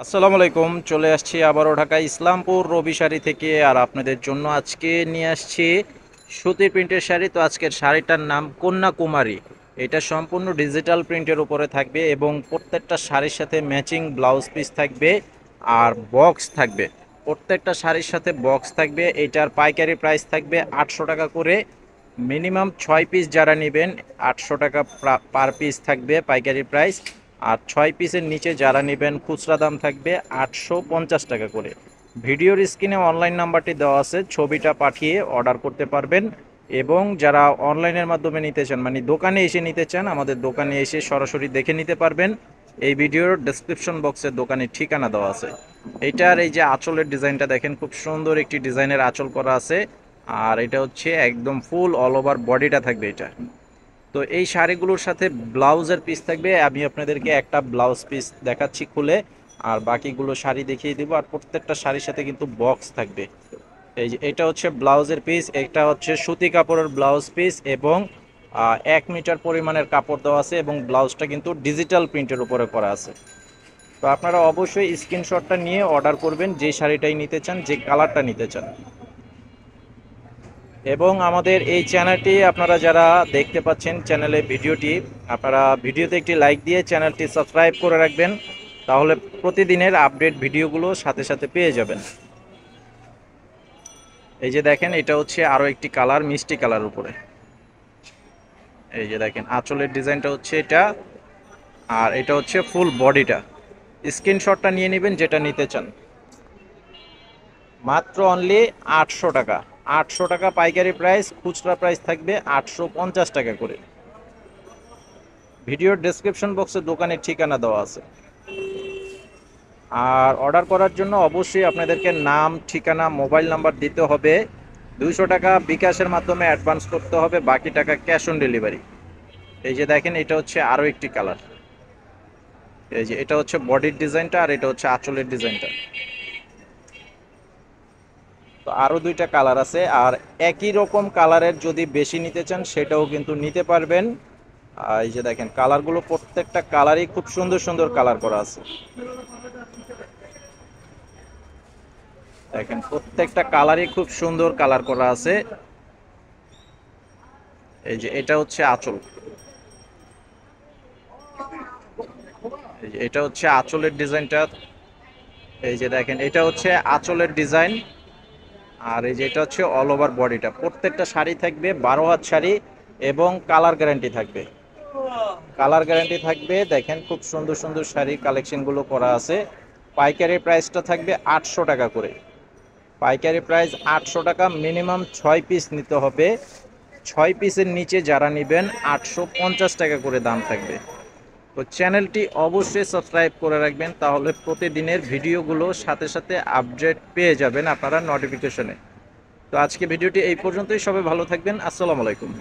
আসসালামু আলাইকুম। চলে আসছি আবারও ঢাকা ইসলামপুর রবি শাড়ি থেকে। আর আপনাদের জন্য আজকে নিয়ে আসছি সুতি প্রিন্টের শাড়ি। তো আজকের শাড়িটার নাম কন্যাকুমারী। এটা সম্পূর্ণ ডিজিটাল প্রিন্টের উপরে থাকবে এবং প্রত্যেকটা শাড়ির সাথে ম্যাচিং ব্লাউজ পিস থাকবে আর বক্স থাকবে। প্রত্যেকটা শাড়ির সাথে বক্স থাকবে। এটার পাইকারি প্রাইস থাকবে 800 টাকা করে। মিনিমাম 6 পিস যারা নেবেন 800 টাকা পার পিস থাকবে পাইকারি প্রাইস। আর 6 পিসের নিচে যারা নেবেন খুচরা দাম থাকবে 850 টাকা করে। ভিডিওর স্ক্রিনে অনলাইন নাম্বারটি দেওয়া আছে, ছবিটা পাঠিয়ে অর্ডার করতে পারবেন। এবং যারা অনলাইনের মাধ্যমে নিতে চান, মানে দোকানে এসে নিতে চান, আমাদের দোকানে এসে সরাসরি দেখে নিতে পারবেন। এই ভিডিওর ডেসক্রিপশন বক্সে দোকানের ঠিকানা দেওয়া আছে। এইটার এই যে আঁচলের ডিজাইনটা দেখেন, খুব সুন্দর একটি ডিজাইনের আঁচল করা আছে। আর এটা হচ্ছে একদম ফুল অল ওভার বডিটা থাকবে এটা। তো এই শাড়িগুলোর সাথে ব্লাউজের পিস থাকবে। আমি আপনাদেরকে একটা ব্লাউজ পিস দেখাচ্ছি খুলে, আর বাকিগুলো শাড়ি দেখিয়ে দিব। আর প্রত্যেকটা শাড়ির সাথে কিন্তু বক্স থাকবে। এই যে এটা হচ্ছে ব্লাউজের পিস, এটা হচ্ছে সুতি কাপড়ের ব্লাউজ পিস এবং 1 মিটার পরিমাণের কাপড় দেওয়া আছে এবং ব্লাউজটা কিন্তু ডিজিটাল প্রিন্টের উপরে করা আছে। তো আপনারা অবশ্যই স্ক্রিনশটটা নিয়ে অর্ডার করবেন, যে শাড়িটাই নিতে চান, যে কালারটা নিতে চান। এবং আমাদের এই চ্যানেলটি আপনারা যারা দেখতে পাচ্ছেন চ্যানেলে ভিডিওটি, আপনারা ভিডিওতে একটি লাইক দিয়ে চ্যানেলটি সাবস্ক্রাইব করে রাখবেন। তাহলে প্রতিদিনের আপডেট ভিডিওগুলো সাথে সাথে পেয়ে যাবেন। এই যে দেখেন, এটা হচ্ছে আরও একটি কালার, মিষ্টি কালার উপরে। এই যে দেখেন আঁচলের ডিজাইনটা হচ্ছে এটা। আর এটা হচ্ছে ফুল বডিটা। স্ক্রিনশটটা নিয়ে নেবেন যেটা নিতে চান। মাত্র অনলি 800 টাকা। 800 টাকা পাইকারি প্রাইস, খুচরা প্রাইস থাকবে 850 টাকা করে। ভিডিওর ডেসক্রিপশন বক্সে দোকানের ঠিকানা দেওয়া আছে। আর অর্ডার করার জন্য অবশ্যই আপনাদেরকে নাম, ঠিকানা, মোবাইল নাম্বার দিতে হবে। 200 টাকা বিকাশের মাধ্যমে অ্যাডভান্স করতে হবে, বাকি টাকা ক্যাশ অন ডেলিভারি। এই যে দেখেন, এটা হচ্ছে আরও একটি কালার। এই যে এটা হচ্ছে বডির ডিজাইনটা, আর এটা হচ্ছে আঁচলের ডিজাইনটা। তো আরও দুইটা কালার আছে। আর একই রকম কালারের যদি বেশি নিতে চান সেটাও কিন্তু নিতে পারবেন। এই যে দেখেন কালারগুলো, প্রত্যেকটা কালারই খুব সুন্দর সুন্দর কালার করা আছে। দেখেন প্রত্যেকটা কালারই খুব সুন্দর কালার করা আছে। এই যে এটা হচ্ছে আঁচল। এই যে এটা হচ্ছে আঁচলের ডিজাইনটা। এই যে দেখেন এটা হচ্ছে আঁচলের ডিজাইন। আর এই যে এটা হচ্ছে অল ওভার বডিটা। প্রত্যেকটা শাড়ি থাকবে 12 হাত শাড়ি এবং কালার গ্যারান্টি থাকবে। কালার গ্যারান্টি থাকবে। দেখেন খুব সুন্দর সুন্দর শাড়ির কালেকশনগুলো করা আছে। পাইকারি প্রাইসটা থাকবে 800 টাকা করে। পাইকারি প্রাইস 800 টাকা। মিনিমাম 6 পিস নিতে হবে। 6 পিসের নিচে যারা নেবেন 850 টাকা করে দাম থাকবে। তো চ্যানেলটি অবশ্যই সাবস্ক্রাইব করে রাখবেন, তাহলে প্রতিদিনের ভিডিওগুলো সাথে সাথে আপডেট পেয়ে যাবেন আপনারা নোটিফিকেশনে। তো আজকে ভিডিওটি এই পর্যন্তই। সবাই ভালো থাকবেন। আসসালামু আলাইকুম।